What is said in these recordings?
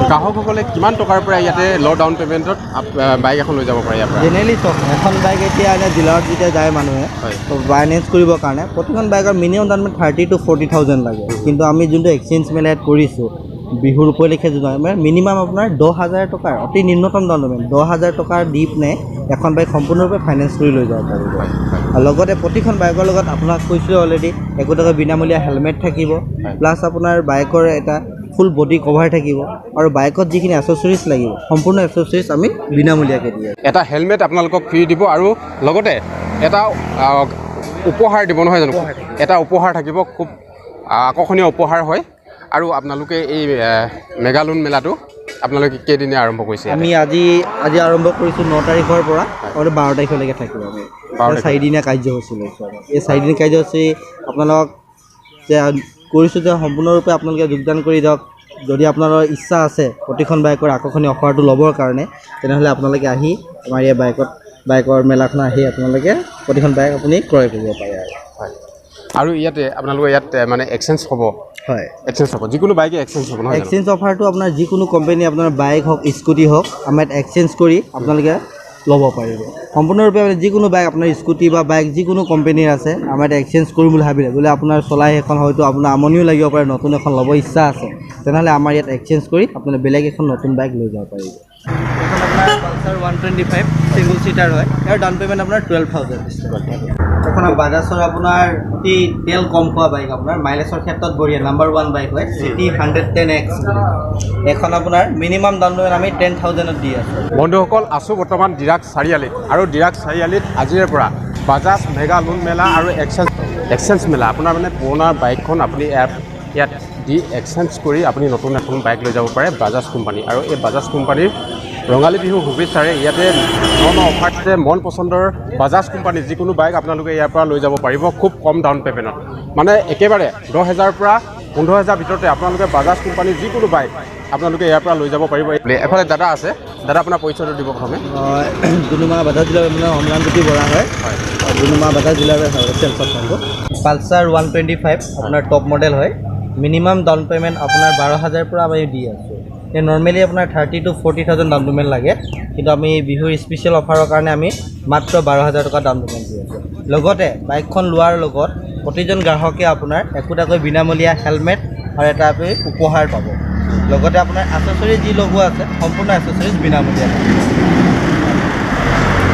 গ্ৰাহকসকলে কিমান টকাৰ পৰা ইয়াতে ল' ডাউন পে'মেণ্টত বাইক এখন লৈ যাব পাৰে ইয়াৰ পৰা? জেনেৰেলি চব এখন বাইক এতিয়া এনে ডিলাৰত যেতিয়া যায় মানুহে ফাইনেন্স কৰিবৰ কাৰণে প্ৰতিখন বাইকৰ মিনিমাম ডাউন পে'মেণ্ট 30,000 to 40,000 লাগে। কিন্তু আমি যোনটো এক্সচেঞ্জ মেলা ইয়াত কৰিছোঁ বিহুৰ উপলক্ষে যোনটো মানে মিনিমাম আপোনাৰ 10,000 টকাৰ অতি নিম্নতম ডাউন পে'মেণ্ট 10,000 টকাৰ দি পিনে এখন বাইক সম্পূৰ্ণৰূপে ফাইনেন্স কৰি লৈ যাব পাৰিব। আৰু লগতে প্ৰতিখন বাইকৰ লগত আপোনাক কৈছিলোঁ অলৰেডি একোটাকৈ বিনামূলীয়া হেলমেট থাকিব, প্লাছ আপোনাৰ বাইকৰ এটা ফুল বডি কভাৰ থাকিব আৰু বাইকত যিখিনি এচেছৰিজ লাগিব সম্পূৰ্ণ এচেছৰিজ আমি বিনামূলীয়াকৈ দিয়ে। এটা হেলমেট আপোনালোকক ফ্ৰী দিব আৰু লগতে এটা উপহাৰ দিব নহয় জানো? এটা উপহাৰ থাকিব, খুব আকৰ্ষণীয় উপহাৰ হয়। আৰু আপোনালোকে এই মেগালোন মেলাটো আপোনালোকে কেইদিনীয়া আৰম্ভ কৰিছে? আমি আজি আৰম্ভ কৰিছোঁ 9 তাৰিখৰ পৰা আৰু 12 তাৰিখলৈকে থাকিব। আমি 4দিনীয়া কাৰ্যসূচী লৈছোঁ। এই 4দিনীয়া কাৰ্যসূচী আপোনালোকক যে কৰিছোঁ যে সম্পূৰ্ণৰূপে আপোনালোকে যোগদান কৰি দিয়ক। যদি আপোনালোকৰ ইচ্ছা আছে প্ৰতিখন বাইকৰ আকৰ্ষণীয় অফাৰটো ল'বৰ কাৰণে তেনেহ'লে আপোনালোকে আহি আমাৰ এই বাইকৰ মেলাখন আহি আপোনালোকে প্ৰতিখন বাইক আপুনি ক্ৰয় কৰিব পাৰে। আৰু ইয়াতে আপোনালোকৰ ইয়াত মানে এক্সচেঞ্জ হ'ব? হয়, এক্সচেঞ্জ হ'ব, যিকোনো বাইকে এক্সচেঞ্জ হ'ব নহয়? এক্সচেঞ্জ অফাৰটো আপোনাৰ যিকোনো কোম্পানী আপোনাৰ বাইক হওক স্কুটি হওক আমাৰ ইয়াত এক্সচেঞ্জ কৰি আপোনালোকে ল'ব পাৰিব। সম্পূৰ্ণৰূপে যিকোনো বাইক আপোনাৰ স্কুটি বা বাইক যিকোনো কোম্পানীৰ আছে আমাৰ ইয়াত এক্সচেঞ্জ কৰিম বুলি ভাবিলে বোলে আপোনাৰ চলাই এখন হয়তো আপোনাৰ আমনিও লাগিব পাৰে, নতুন এখন ল'ব ইচ্ছা আছে, তেনেহ'লে আমাৰ ইয়াত এক্সচেঞ্জ কৰি আপোনালোকে বেলেগ এখন নতুন বাইক লৈ যাব পাৰিব। এখন আপোনাৰ পালচাৰ 125 ছিংগল চিটাৰ হয়, ইয়াৰ ডাউন পে'মেণ্ট আপোনাৰ 12,000। এখন বাজাজৰ আপোনাৰ অতি তেল কম খোৱা বাইক, আপোনাৰ মাইলেজৰ ক্ষেত্ৰত বঢ়িয়া নাম্বাৰ 1 বাইক হয় চিটি 110X। এখন আপোনাৰ মিনিমাম ডাউন পে'মেণ্ট আমি 10,000ত দি আছোঁ। বন্ধুসকল, আছোঁ বৰ্তমান ডিৰাগ চাৰিআলিত আৰু ডিৰাগ চাৰিআলিত আজিৰে পৰা বাজাজ মেগা লোন মেলা আৰু এক্সচেঞ্জ মেলা। আপোনাৰ মানে পুৰণা বাইকখন আপুনি ইয়াত দি এক্সচেঞ্জ কৰি আপুনি নতুন এখন বাইক লৈ যাব পাৰে বাজাজ কোম্পানী। আৰু এই বাজাজ কোম্পানীৰ ৰঙালী বিহু শুভেচ্ছাৰে ইয়াতে ন অফাৰ দিছে। মন পচন্দৰ বাজাজ কোম্পানীৰ যিকোনো বাইক আপোনালোকে ইয়াৰ পৰা লৈ যাব পাৰিব খুব কম ডাউন পে'মেণ্টত। মানে একেবাৰে 10,000 পৰা 15,000 ভিতৰতে আপোনালোকে বাজাজ কোম্পানীৰ যিকোনো বাইক আপোনালোকে ইয়াৰ পৰা লৈ যাব পাৰিব। এফালে দাদা আছে, দাদা আপোনাৰ পৰিচয়টো দিব প্ৰথমে। ডুমডুমা বাজাজ জিলাৰ মানে অম্লানজ্যোতি বৰা হয়। ডুমডুমা বাজাজ জিলাৰ চেলছত থাকোঁ। পালচাৰ 125 আপোনাৰ টপ মডেল হয়। মিনিমাম ডাউন পে'মেণ্ট আপোনাৰ 12,000 পৰা আমি দি আছোঁ। নৰ্মেলি আপোনাৰ 30,000 to 40,000 ডাউন পে'মেণ্ট লাগে, কিন্তু আমি বিহুৰ স্পেচিয়েল অফাৰৰ কাৰণে আমি মাত্ৰ 12,000 টকা ডাউন পে'মেণ্ট দি আছোঁ। লগতে বাইকখন লোৱাৰ লগত প্ৰতিজন গ্ৰাহকে আপোনাৰ একোটাকৈ বিনামূলীয়া হেলমেট আৰু এটা আপুনি উপহাৰ পাব। লগতে আপোনাৰ এচেছৰিজ যি লগোৱা আছে সম্পূৰ্ণ এচেছৰিজ বিনামূলীয়া পাব।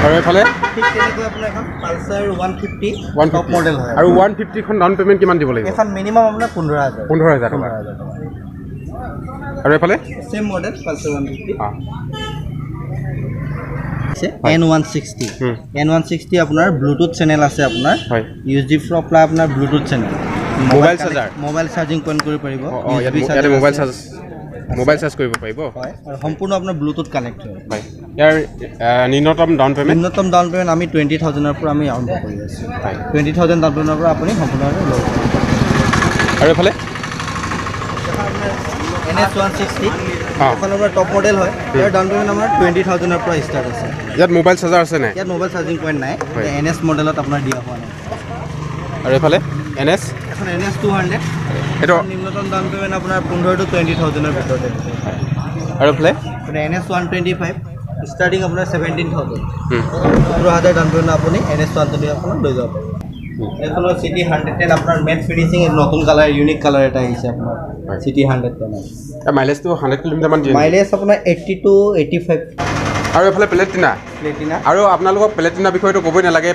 আৰু এইফালে ঠিক তেনেকৈ আপোনাৰ এখন পালচাৰ 150 টপ মডেল হয়। আৰু 150খন ডাউন পে'মেণ্ট কিমান দিব লাগিব? এখন মিনিমাম আপোনাৰ 15,000 টকা। আৰু এইফালে চেম মডেল পালচাৰ 150 N160 N160 আপোনাৰ ব্লুটুথ চেনেল আছে, আপোনাৰ USB প্লাই আপোনাৰ Bluetooth channel, mobile charging point কৰিব পাৰিব, মোবাইল চাৰ্জ কৰিব পাৰিব। হয়, আৰু সম্পূৰ্ণ আপোনাৰ ব্লুটুথ কানেক্ট হয়। ইয়াৰ ন্যূনতম ডাউন পে'মেণ্ট আমি 20,000ৰ পৰা আমি আৰম্ভ কৰি আছোঁ। 20,000 ডাউন পে'মেণ্টৰ পৰা আপুনি সম্পূৰ্ণভাৱে লৈ যাব। আৰু এইফালে NS160 এখন আপোনাৰ টপ মডেল হয়। ইয়াৰ ডাউন পে'মেণ্ট আমাৰ 20,000ৰ পৰা ষ্টাৰ্ট আছে। ইয়াত মোবাইল চাৰ্জাৰ আছে নাই? ইয়াত মোবাইল চাৰ্জিং পইণ্ট নাই, NS মডেলত আপোনাৰ দিয়া হোৱা নাই। আৰু এইফালে NS এখন NS200 এইটো নিম্নতম ডাউন পে'মেণ্ট আপোনাৰ 15,000 to 20,000ৰ ভিতৰতে। আৰু এইফালে NS125 ষ্টাৰ্টিং আপোনাৰ 17,000 15,000 ডাউন পে'মেণ্ট আপুনি NS125 আপোনাৰ লৈ যাব পাৰিব। এইখনৰ চিটি 110 আপোনাৰ মেট ফিনিচিং নতুন কালাৰ ইউনিক কালাৰ এটা আহিছে আপোনাৰ চিটি 110। মাইলেজটো 100 কিলোমিটাৰমান দিয়ে। মাইলেজ আপোনাৰ 80 to 85। আৰু এইফালে প্লেটিনা আৰু আপোনালোকক প্লেটিনা বিষয়টো ক'বই নালাগে।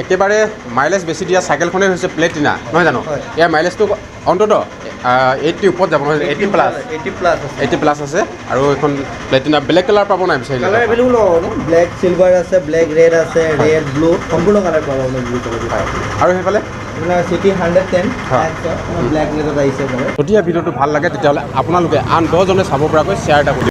একেবাৰে মাইলেজ বেছি দিয়া চাইকেলখনেই হৈছে প্লেটিনা নহয় জানো? ইয়াৰ মাইলেজটো অন্ততঃ 80 ওপৰত যাব নহয়, 80 প্লাছ আছে। আৰু এইখন প্লেটিনা বেলেগ কালাৰ পাব নাই বিচাৰিলে? কালাৰ এভেইলেবল হ'ব, ব্লেক চিলভাৰ আছে, ব্লেক ৰেড আছে, ৰেড ব্লু সম্পূৰ্ণ কালাৰ পাব আপুনি ব্লু কালাৰ। আৰু সেইফালে আপোনাৰ চিটি 110 ব্লেক ৰেডত আহিছে। যদি ভিডিঅ'টো ভাল লাগে তেতিয়াহ'লে আপোনালোকে আন 10জনে চাব পৰাকৈ শ্বেয়াৰ এটা কৰিব।